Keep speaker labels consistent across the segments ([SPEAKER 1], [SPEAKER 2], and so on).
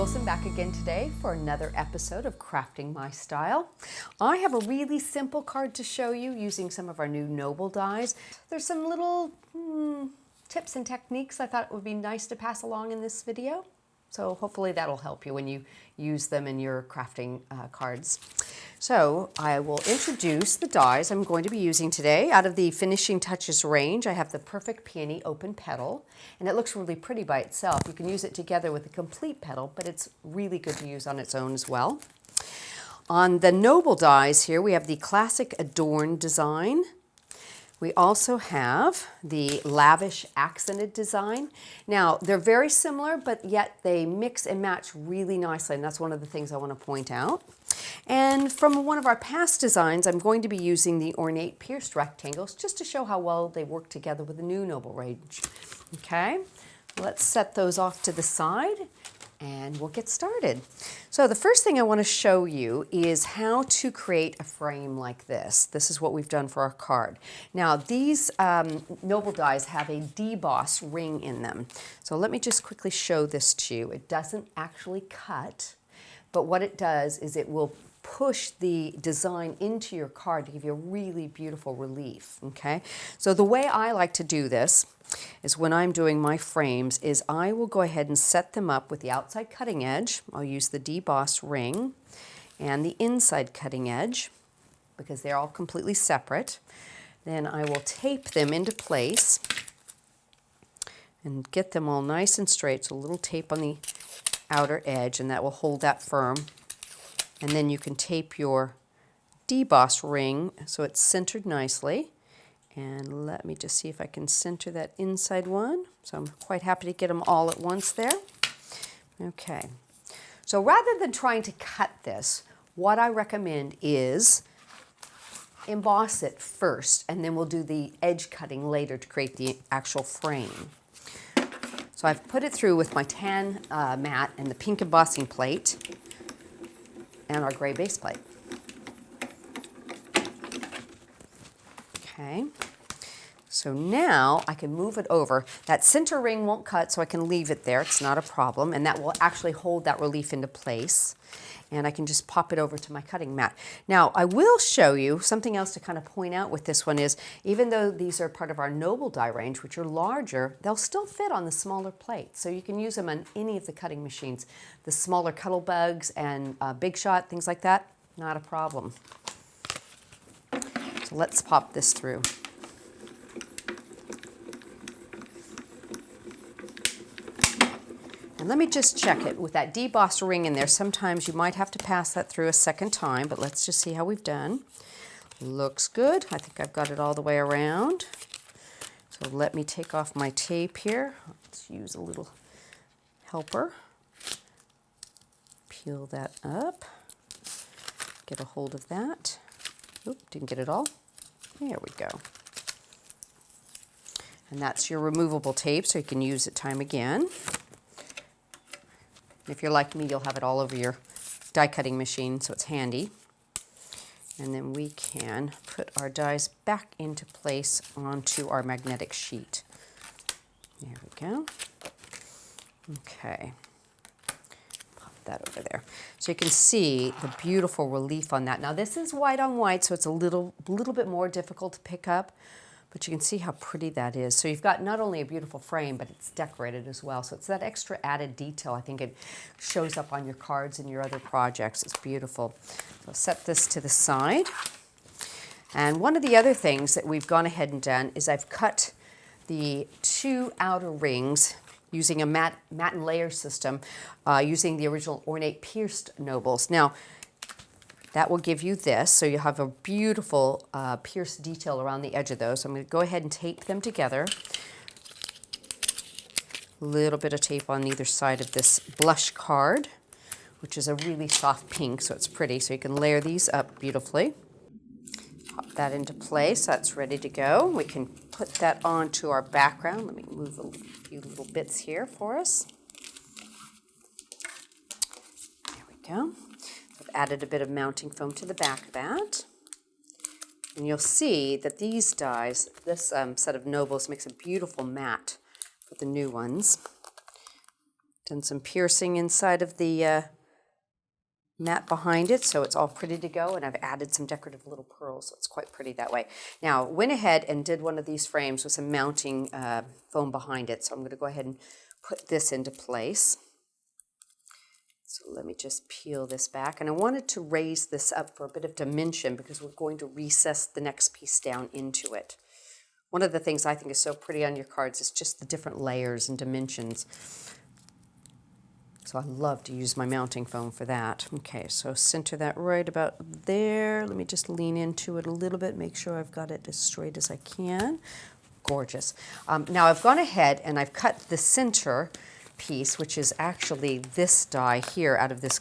[SPEAKER 1] Wilson back again today for another episode of Crafting My Style. I have a really simple card to show you using some of our new Noble dies. There's some little tips and techniques I thought it would be nice to pass along in this video. So hopefully that'll help you when you use them in your crafting cards. So I will introduce the dies I'm going to be using today. Out of the Finishing Touches range, I have the Perfect Peony Open Petal, and it looks really pretty by itself. You can use it together with a complete petal, but it's really good to use on its own as well. On the Noble dies here, we have the classic Adorned design. We also have the Lavish accented design. Now, they're very similar, but yet they mix and match really nicely, and that's one of the things I want to point out. And from one of our past designs, I'm going to be using the Ornate pierced rectangles just to show how well they work together with the new Noble range. Okay, let's set those off to the side and we'll get started. So the first thing I want to show you is how to create a frame like this. This is what we've done for our card. Now these Noble dies have a deboss ring in them. So let me just quickly show this to you. It doesn't actually cut, but what it does is it will push the design into your card to give you a really beautiful relief, okay? So the way I like to do this is when I'm doing my frames is I will go ahead and set them up with the outside cutting edge. I'll use the deboss ring and the inside cutting edge because they're all completely separate. Then I will tape them into place and get them all nice and straight. So a little tape on the outer edge and that will hold that firm. And then you can tape your deboss ring so it's centered nicely. And let me just see if I can center that inside one. So I'm quite happy to get them all at once there. Okay. So rather than trying to cut this, what I recommend is emboss it first, and then we'll do the edge cutting later to create the actual frame. So I've put it through with my tan mat and the pink embossing plate and our gray base plate. Okay, so now I can move it over. That center ring won't cut, so I can leave it there. It's not a problem, and that will actually hold that relief into place. And I can just pop it over to my cutting mat. Now, I will show you something else to kind of point out with this one is, even though these are part of our Noble die range, which are larger, they'll still fit on the smaller plate. So you can use them on any of the cutting machines. The smaller Cuttle Bugs and Big Shot, things like that, not a problem. So let's pop this through. And let me just check it with that deboss ring in there. Sometimes you might have to pass that through a second time, but let's just see how we've done. Looks good. I think I've got it all the way around. So let me take off my tape here. Let's use a little helper. Peel that up. Get a hold of that. Oop, didn't get it all. There we go. And that's your removable tape, so you can use it time again. If you're like me, you'll have it all over your die cutting machine, so it's handy. And then we can put our dies back into place onto our magnetic sheet. There we go. Okay. Pop that over there. So you can see the beautiful relief on that. Now this is white on white, so it's a little bit more difficult to pick up. But you can see how pretty that is. So you've got not only a beautiful frame, but it's decorated as well. So it's that extra added detail. I think it shows up on your cards and your other projects. It's beautiful. So set this to the side. And one of the other things that we've gone ahead and done is I've cut the two outer rings using a matte and layer system using the original Ornate pierced Nobles. Now, that will give you this, so you have a beautiful pierced detail around the edge of those. So I'm going to go ahead and tape them together. A little bit of tape on either side of this blush card, which is a really soft pink, so it's pretty. So you can layer these up beautifully. Pop that into place. That's ready to go. We can put that onto our background. Let me move a few little bits here for us. There we go. Added a bit of mounting foam to the back of that. And you'll see that these dies, this set of Nobles makes a beautiful matte for the new ones. Done some piercing inside of the mat behind it, so it's all pretty to go, and I've added some decorative little pearls, so it's quite pretty that way. Now, went ahead and did one of these frames with some mounting foam behind it, so I'm going to go ahead and put this into place. So let me just peel this back, and I wanted to raise this up for a bit of dimension because we're going to recess the next piece down into it. One of the things I think is so pretty on your cards is just the different layers and dimensions. So I love to use my mounting foam for that. Okay, so center that right about there. Let me just lean into it a little bit, make sure I've got it as straight as I can. Gorgeous. Now I've gone ahead and I've cut the center piece, which is actually this die here out of this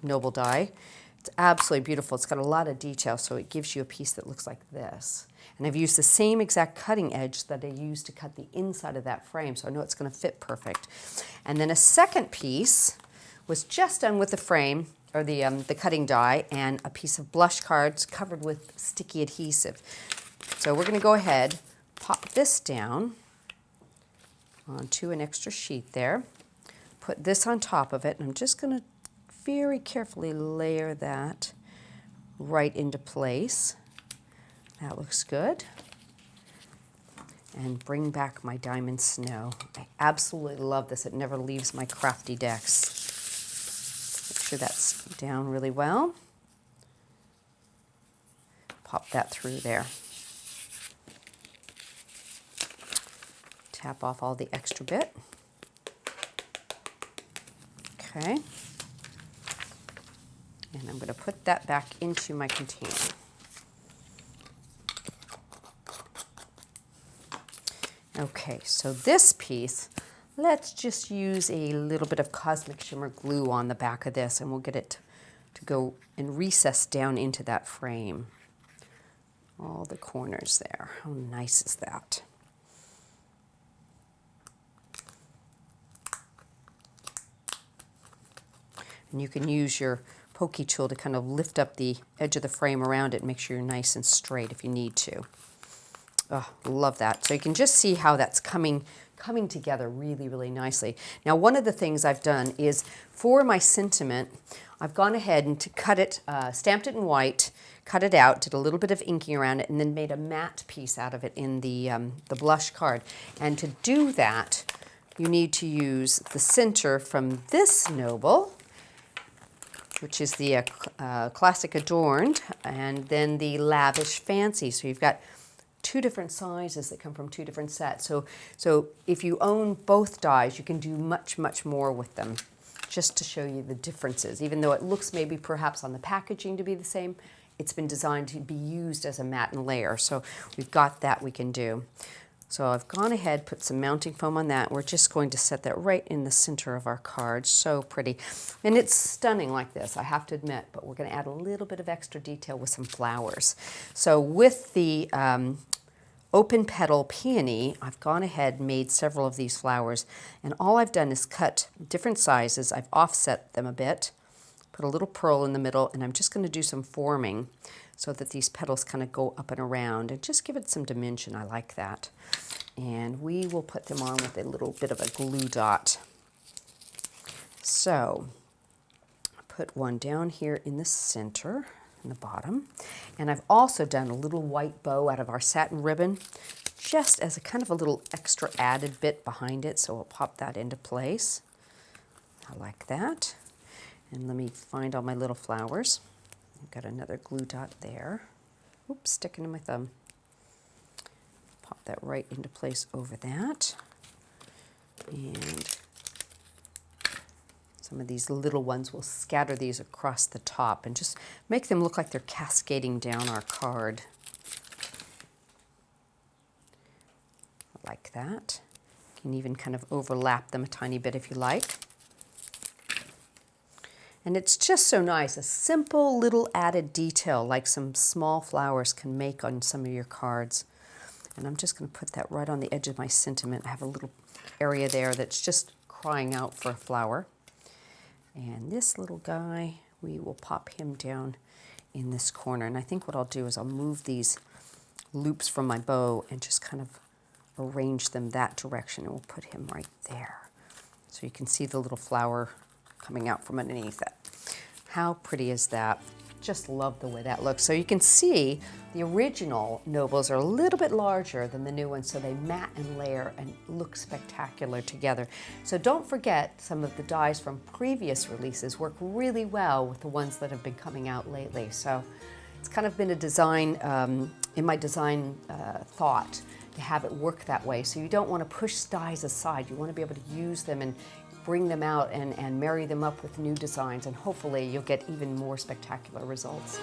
[SPEAKER 1] Noble die. It's absolutely beautiful. It's got a lot of detail, so it gives you a piece that looks like this. And I've used the same exact cutting edge that I used to cut the inside of that frame, so I know it's going to fit perfect. And then a second piece was just done with the frame, or the cutting die, and a piece of blush cards covered with sticky adhesive. So we're going to go ahead, pop this down onto an extra sheet there, put this on top of it, and I'm just going to very carefully layer that right into place. That looks good. And bring back my diamond snow. I absolutely love this. It never leaves my crafty decks. Make sure that's down really well. Pop that through there. Tap off all the extra bit. Okay. And I'm going to put that back into my container. Okay, so this piece, let's just use a little bit of Cosmic Shimmer glue on the back of this, and we'll get it to go and recess down into that frame. All the corners there. How nice is that? And you can use your pokey tool to kind of lift up the edge of the frame around it and make sure you're nice and straight if you need to. Oh, love that. So you can just see how that's coming together really, really nicely. Now, one of the things I've done is for my sentiment, I've gone ahead and to cut it, stamped it in white, cut it out, did a little bit of inking around it, and then made a matte piece out of it in the blush card. And to do that, you need to use the center from this Noble, which is the classic Adorned, and then the Lavish Fancy. So you've got two different sizes that come from two different sets. So if you own both dies, you can do much, much more with them, just to show you the differences. Even though it looks maybe perhaps on the packaging to be the same, it's been designed to be used as a matte and layer. So we've got that we can do. So I've gone ahead, put some mounting foam on that. We're just going to set that right in the center of our card. So pretty. And it's stunning like this, I have to admit, but we're going to add a little bit of extra detail with some flowers. So with the Open Petal Peony, I've gone ahead and made several of these flowers. And all I've done is cut different sizes. I've offset them a bit, put a little pearl in the middle, and I'm just going to do some forming so that these petals kind of go up and around and just give it some dimension. I like that. And we will put them on with a little bit of a glue dot. So put one down here in the center, in the bottom. And I've also done a little white bow out of our satin ribbon, just as a kind of a little extra added bit behind it. So we'll pop that into place. I like that. And let me find all my little flowers. I've got another glue dot there. Oops, sticking to my thumb. Pop that right into place over that. And some of these little ones, we'll scatter these across the top and just make them look like they're cascading down our card. Like that. You can even kind of overlap them a tiny bit if you like. And it's just so nice, a simple little added detail like some small flowers can make on some of your cards. And I'm just going to put that right on the edge of my sentiment. I have a little area there that's just crying out for a flower. And this little guy, we will pop him down in this corner. And I think what I'll do is I'll move these loops from my bow and just kind of arrange them that direction. And we'll put him right there. So you can see the little flower coming out from underneath it. How pretty is that? Just love the way that looks. So you can see the original Nobles are a little bit larger than the new ones, so they mat and layer and look spectacular together. So don't forget, some of the dies from previous releases work really well with the ones that have been coming out lately. So it's kind of been a design, in my design thought, to have it work that way. So you don't want to push dies aside. You want to be able to use them and bring them out and marry them up with new designs, and hopefully you'll get even more spectacular results.